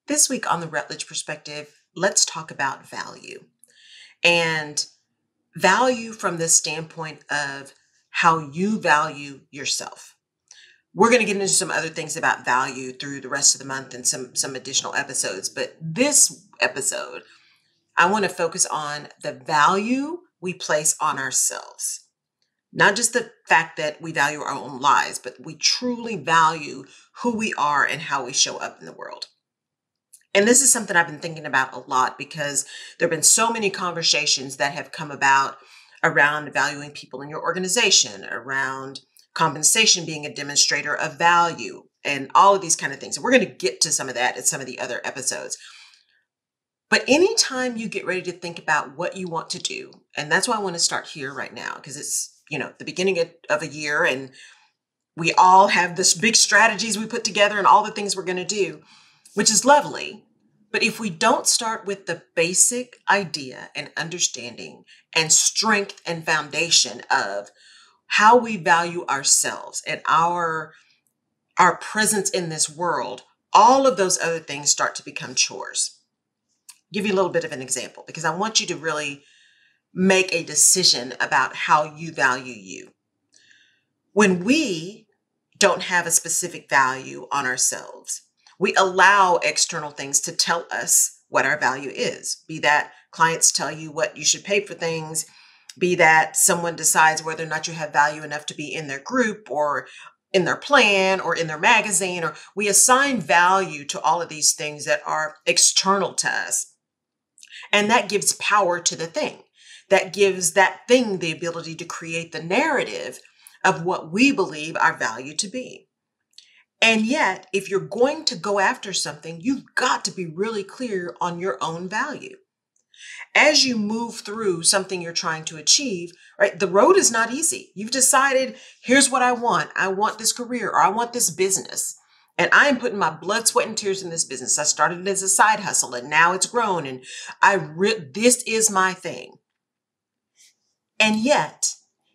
This week on the Rutledge Perspective, let's talk about value and value from the standpoint of how you value yourself. We're going to get into some other things about value through the rest of the month and some additional episodes. But this episode, I want to focus on the value we place on ourselves. Not just the fact that we value our own lives, but we truly value who we are and how we show up in the world. And this is something I've been thinking about a lot because there have been so many conversations that have come about around valuing people in your organization, around compensation being a demonstrator of value, and all of these kind of things. And we're going to get to some of that in some of the other episodes. But anytime you get ready to think about what you want to do, and that's why I want to start here right now, because it's, the beginning of a year and we all have this big strategies we put together and all the things we're going to do, which is lovely. But if we don't start with the basic idea and understanding and strength and foundation of how we value ourselves and our presence in this world, all of those other things start to become chores. Give you a little bit of an example because I want you to really make a decision about how you value you. When we don't have a specific value on ourselves, we allow external things to tell us what our value is. Be that clients tell you what you should pay for things, be that someone decides whether or not you have value enough to be in their group or in their plan or in their magazine, or we assign value to all of these things that are external to us. And that gives power to the thing. That gives that thing the ability to create the narrative of what we believe our value to be. And yet, if you're going to go after something, you've got to be really clear on your own value. As you move through something you're trying to achieve, right, the road is not easy. You've decided, here's what I want. I want this career or I want this business. And I am putting my blood, sweat, and tears in this business. I started it as a side hustle and now it's grown and this is my thing. And yet,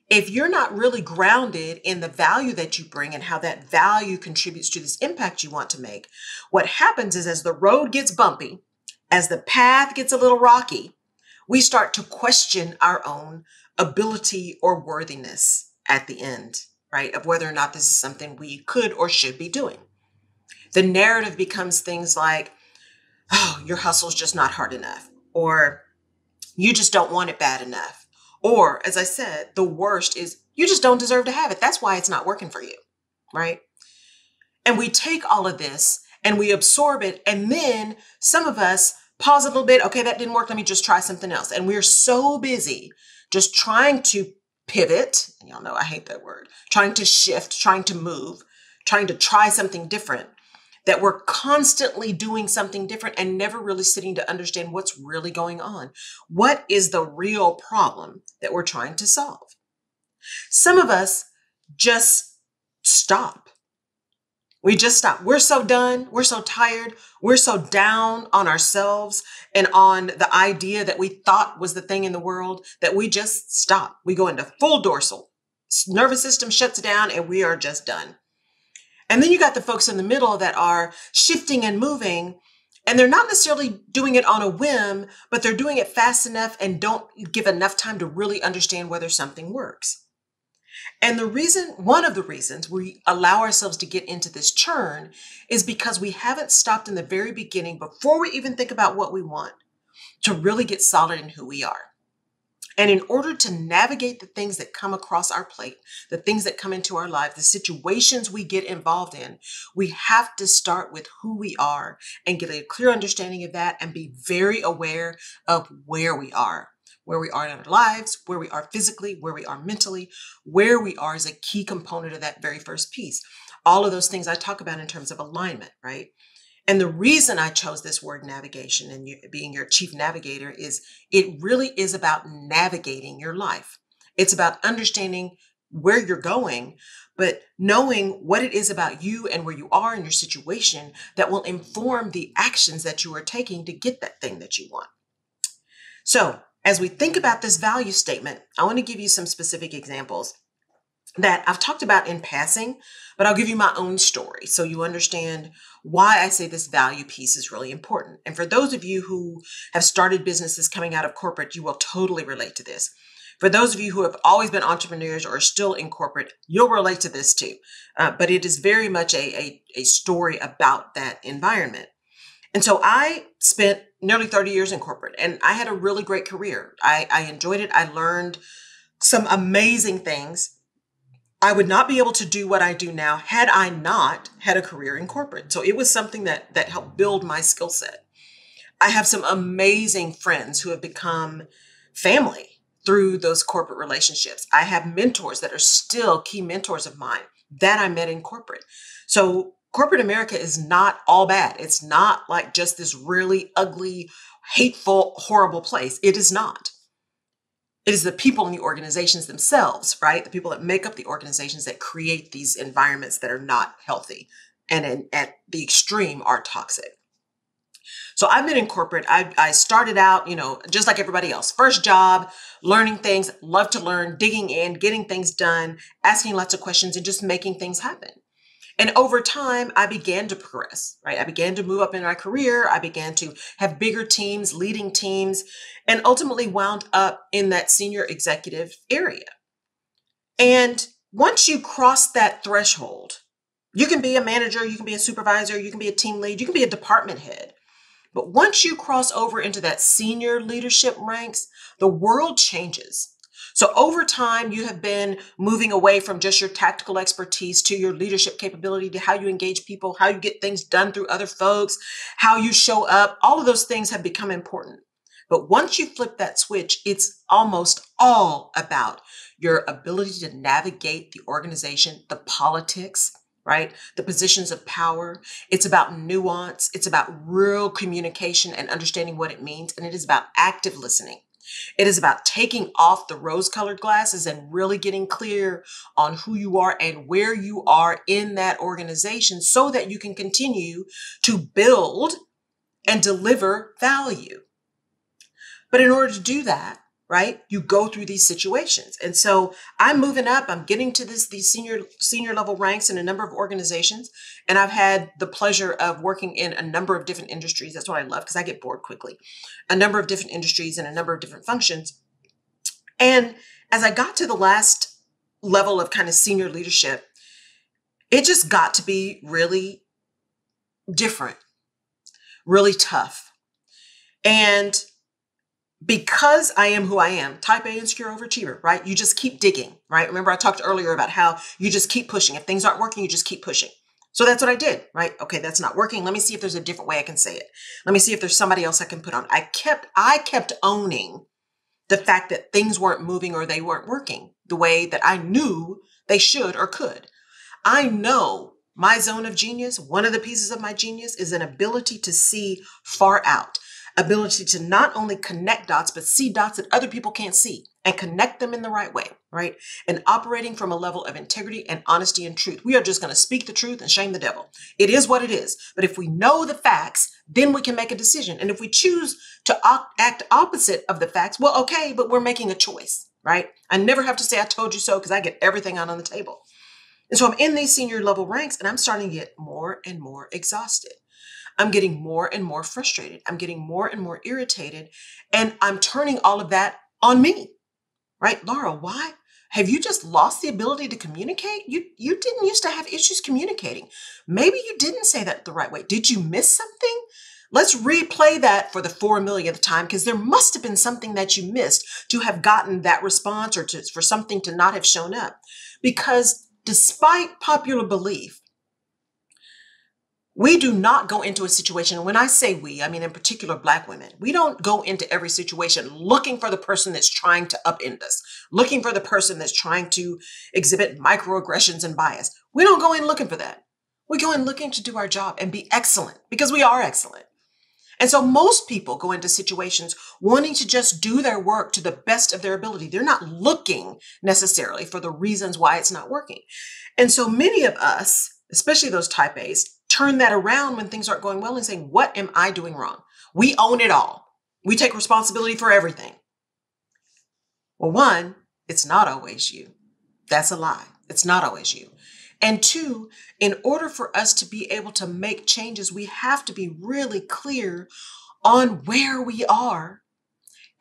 if you're not really grounded in the value that you bring and how that value contributes to this impact you want to make, what happens is as the road gets bumpy, as the path gets a little rocky, we start to question our own ability or worthiness at the end, right? Of whether or not this is something we could or should be doing. The narrative becomes things like, oh, your hustle's just not hard enough, or you just don't want it bad enough. Or, as I said, the worst is you just don't deserve to have it. That's why it's not working for you, right? And we take all of this and we absorb it. And then some of us pause a little bit. Okay, that didn't work. Let me just try something else. And we're so busy just trying to pivot. And y'all know I hate that word. Trying to shift, trying to move, trying to try something different, that we're constantly doing something different and never really sitting to understand what's really going on. What is the real problem that we're trying to solve? Some of us just stop. We just stop. We're so done. We're so tired. We're so down on ourselves and on the idea that we thought was the thing in the world that we just stop. We go into full dorsal. Nervous system shuts down and we are just done. And then you got the folks in the middle that are shifting and moving, and they're not necessarily doing it on a whim, but they're doing it fast enough and don't give enough time to really understand whether something works. And one of the reasons we allow ourselves to get into this churn is because we haven't stopped in the very beginning before we even think about what we want to really get solid in who we are. And in order to navigate the things that come across our plate, the things that come into our life, the situations we get involved in, we have to start with who we are and get a clear understanding of that and be very aware of where we are in our lives, where we are physically, where we are mentally, where we are is a key component of that very first piece. All of those things I talk about in terms of alignment, right? And the reason I chose this word navigation and being your chief navigator is it really is about navigating your life. It's about understanding where you're going, but knowing what it is about you and where you are in your situation that will inform the actions that you are taking to get that thing that you want. So as we think about this value statement, I want to give you some specific examples. that I've talked about in passing, but I'll give you my own story so you understand why I say this value piece is really important. And for those of you who have started businesses coming out of corporate, you will totally relate to this. For those of you who have always been entrepreneurs or are still in corporate, you'll relate to this too. But it is very much a story about that environment. And so I spent nearly 30 years in corporate, and I had a really great career. I enjoyed it. I learned some amazing things. I would not be able to do what I do now had I not had a career in corporate. So it was something that helped build my skill set. I have some amazing friends who have become family through those corporate relationships. I have mentors that are still key mentors of mine that I met in corporate. So corporate America is not all bad. It's not like just this really ugly, hateful, horrible place. It is not. It is the people in the organizations themselves, right? The people that make up the organizations that create these environments that are not healthy and at the extreme are toxic. So I've been in corporate. I started out, just like everybody else. First job, learning things, love to learn, digging in, getting things done, asking lots of questions, and just making things happen. And over time, I began to progress, right? I began to move up in my career. I began to have bigger teams, leading teams, and ultimately wound up in that senior executive area. And once you cross that threshold, you can be a manager, you can be a supervisor, you can be a team lead, you can be a department head. But once you cross over into that senior leadership ranks, the world changes. So over time, you have been moving away from just your tactical expertise to your leadership capability, to how you engage people, how you get things done through other folks, how you show up. All of those things have become important. But once you flip that switch, it's almost all about your ability to navigate the organization, the politics, right? The positions of power. It's about nuance. It's about real communication and understanding what it means. And it is about active listening. It is about taking off the rose-colored glasses and really getting clear on who you are and where you are in that organization so that you can continue to build and deliver value. But in order to do that, right, you go through these situations. And so I'm moving up. I'm getting to these senior level ranks in a number of organizations. And I've had the pleasure of working in a number of different industries. That's what I love because I get bored quickly. A number of different industries and a number of different functions. And as I got to the last level of kind of senior leadership, it just got to be really different, really tough. And because I am who I am, type A, insecure overachiever, right? You just keep digging, right? Remember I talked earlier about how you just keep pushing. If things aren't working, you just keep pushing. So that's what I did, right? Okay, that's not working. Let me see if there's a different way I can say it. Let me see if there's somebody else I can put on. I kept owning the fact that things weren't moving or they weren't working the way that I knew they should or could. I know my zone of genius, one of the pieces of my genius is an ability to see far out. Ability to not only connect dots, but see dots that other people can't see and connect them in the right way, right? And operating from a level of integrity and honesty and truth. We are just going to speak the truth and shame the devil. It is what it is. But if we know the facts, then we can make a decision. And if we choose to act opposite of the facts, well, okay, but we're making a choice, right? I never have to say I told you so because I get everything out on the table. And so I'm in these senior level ranks and I'm starting to get more and more exhausted. I'm getting more and more frustrated. I'm getting more and more irritated. And I'm turning all of that on me, right? Laura, why? Have you just lost the ability to communicate? You didn't used to have issues communicating. Maybe you didn't say that the right way. Did you miss something? Let's replay that for the 4 millionth time because there must have been something that you missed to have gotten that response or for something to not have shown up. Because despite popular belief, we do not go into a situation, and when I say we, I mean in particular Black women, we don't go into every situation looking for the person that's trying to upend us, looking for the person that's trying to exhibit microaggressions and bias. We don't go in looking for that. We go in looking to do our job and be excellent because we are excellent. And so most people go into situations wanting to just do their work to the best of their ability. They're not looking necessarily for the reasons why it's not working. And so many of us, especially those type A's, turn that around when things aren't going well and saying, what am I doing wrong? We own it all. We take responsibility for everything. Well, one, it's not always you. That's a lie. It's not always you. And two, in order for us to be able to make changes, we have to be really clear on where we are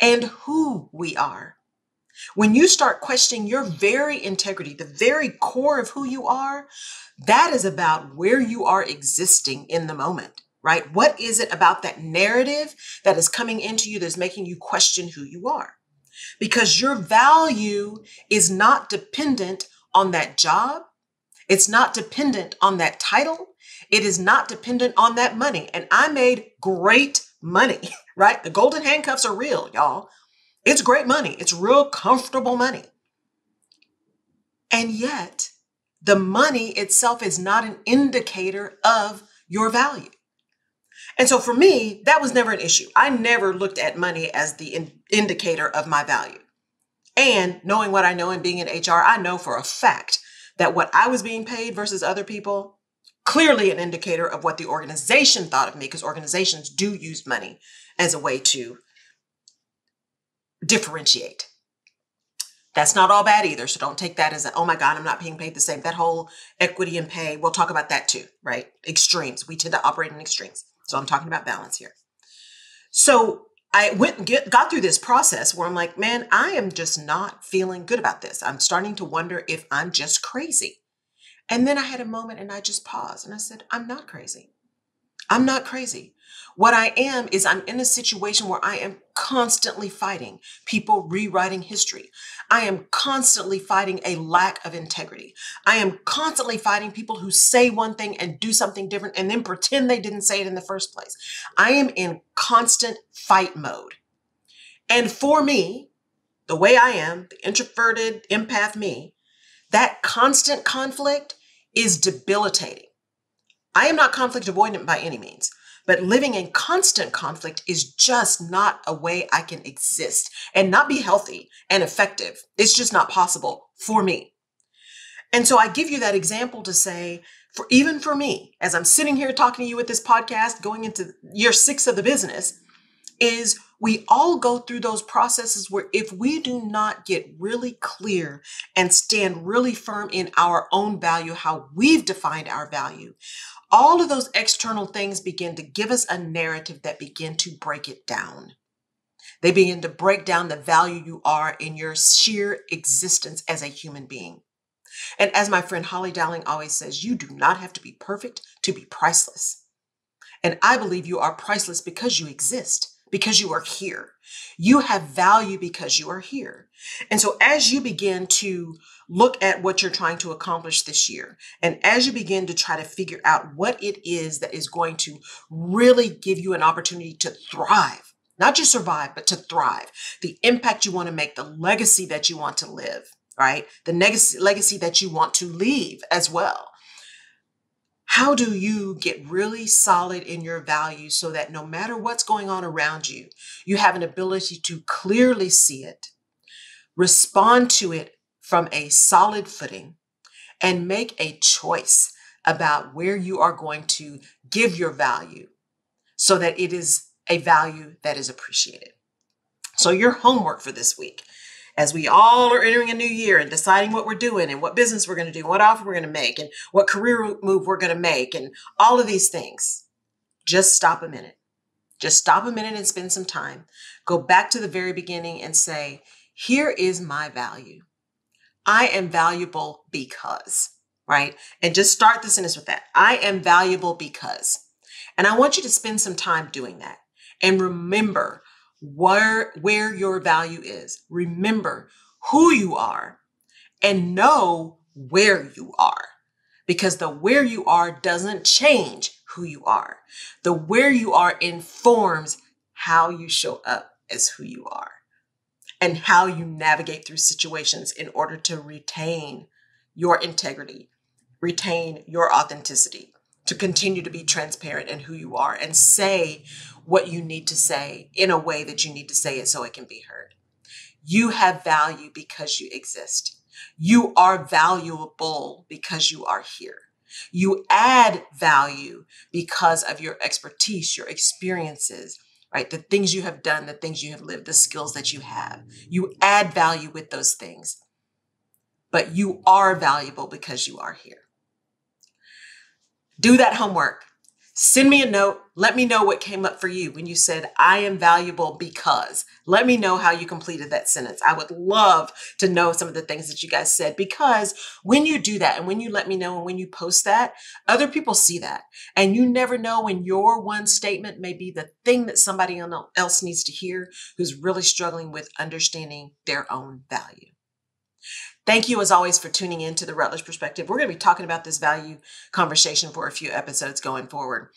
and who we are. When you start questioning your very integrity, the very core of who you are, that is about where you are existing in the moment, right? What is it about that narrative that is coming into you that's making you question who you are? Because your value is not dependent on that job. It's not dependent on that title. It is not dependent on that money. And I made great money, right? The golden handcuffs are real, y'all. It's great money. It's real comfortable money. And yet, the money itself is not an indicator of your value. And so for me, that was never an issue. I never looked at money as the indicator of my value. And knowing what I know and being in HR, I know for a fact that what I was being paid versus other people, clearly an indicator of what the organization thought of me, because organizations do use money as a way to differentiate. That's not all bad either. So don't take that as oh my God, I'm not being paid the same. That whole equity and pay, we'll talk about that too, right? Extremes. We tend to operate in extremes. So I'm talking about balance here. So I went and got through this process where I'm like, man, I am just not feeling good about this. I'm starting to wonder if I'm just crazy. And then I had a moment and I just paused and I said, I'm not crazy. I'm not crazy. What I am is I'm in a situation where I am constantly fighting people rewriting history. I am constantly fighting a lack of integrity. I am constantly fighting people who say one thing and do something different and then pretend they didn't say it in the first place. I am in constant fight mode. And for me, the way I am, the introverted empath me, that constant conflict is debilitating. I am not conflict avoidant by any means, but living in constant conflict is just not a way I can exist and not be healthy and effective. It's just not possible for me. And so I give you that example to say, even for me, as I'm sitting here talking to you with this podcast, going into year 6 of the business, is we all go through those processes where if we do not get really clear and stand really firm in our own value, how we've defined our value, all of those external things begin to give us a narrative that begin to break it down. They begin to break down the value you are in your sheer existence as a human being. And as my friend Holly Dowling always says, you do not have to be perfect to be priceless. And I believe you are priceless because you exist, because you are here. You have value because you are here. And so as you begin to look at what you're trying to accomplish this year, and as you begin to try to figure out what it is that is going to really give you an opportunity to thrive, not just survive, but to thrive, the impact you want to make, the legacy that you want to live, right? The legacy that you want to leave as well. How do you get really solid in your values so that no matter what's going on around you, you have an ability to clearly see it, respond to it from a solid footing, and make a choice about where you are going to give your value so that it is a value that is appreciated. So your homework for this week, as we all are entering a new year and deciding what we're doing and what business we're going to do, what offer we're going to make, and what career move we're going to make, and all of these things, just stop a minute. Just stop a minute and spend some time. Go back to the very beginning and say, here is my value. I am valuable because, right? And just start the sentence with that. I am valuable because. And I want you to spend some time doing that. And remember where your value is. Remember who you are and know where you are, because the where you are doesn't change who you are. The where you are informs how you show up as who you are and how you navigate through situations in order to retain your integrity, retain your authenticity, to continue to be transparent in who you are and say what you need to say in a way that you need to say it so it can be heard. You have value because you exist. You are valuable because you are here. You add value because of your expertise, your experiences, right? The things you have done, the things you have lived, the skills that you have. You add value with those things. but you are valuable because you are here. Do that homework. Send me a note. Let me know what came up for you when you said, I am valuable because. Let me know how you completed that sentence. I would love to know some of the things that you guys said, because when you do that and when you let me know and when you post that, other people see that. And you never know when your one statement may be the thing that somebody else needs to hear who's really struggling with understanding their own value. Thank you, as always, for tuning in to the Rutledge Perspective. We're going to be talking about this value conversation for a few episodes going forward.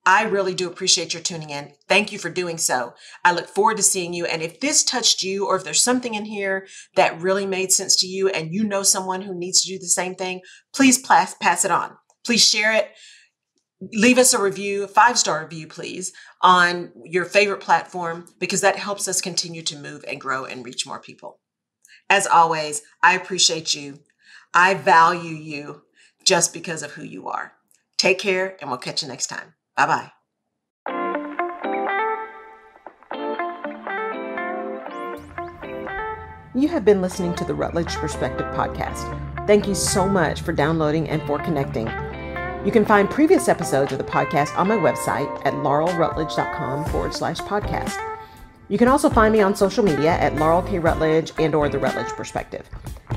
I really do appreciate your tuning in. Thank you for doing so. I look forward to seeing you. And if this touched you, or if there's something in here that really made sense to you and you know someone who needs to do the same thing, please pass it on. Please share it. Leave us a review, a 5-star review, please, on your favorite platform, because that helps us continue to move and grow and reach more people. As always, I appreciate you. I value you just because of who you are. Take care, and we'll catch you next time. Bye-bye. You have been listening to the Rutledge Perspective podcast. Thank you so much for downloading and for connecting. You can find previous episodes of the podcast on my website at laurelrutledge.com/podcast. You can also find me on social media at Laurel K. Rutledge and/or The Rutledge Perspective.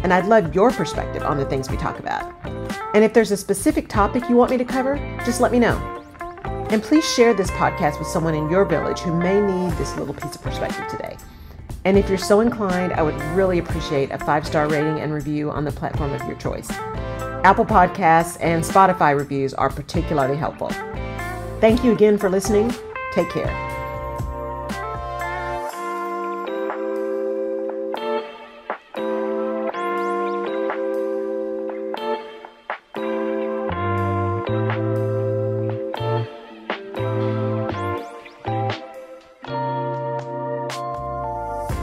And I'd love your perspective on the things we talk about. And if there's a specific topic you want me to cover, just let me know. And please share this podcast with someone in your village who may need this little piece of perspective today. And if you're so inclined, I would really appreciate a 5-star rating and review on the platform of your choice. Apple Podcasts and Spotify reviews are particularly helpful. Thank you again for listening. Take care.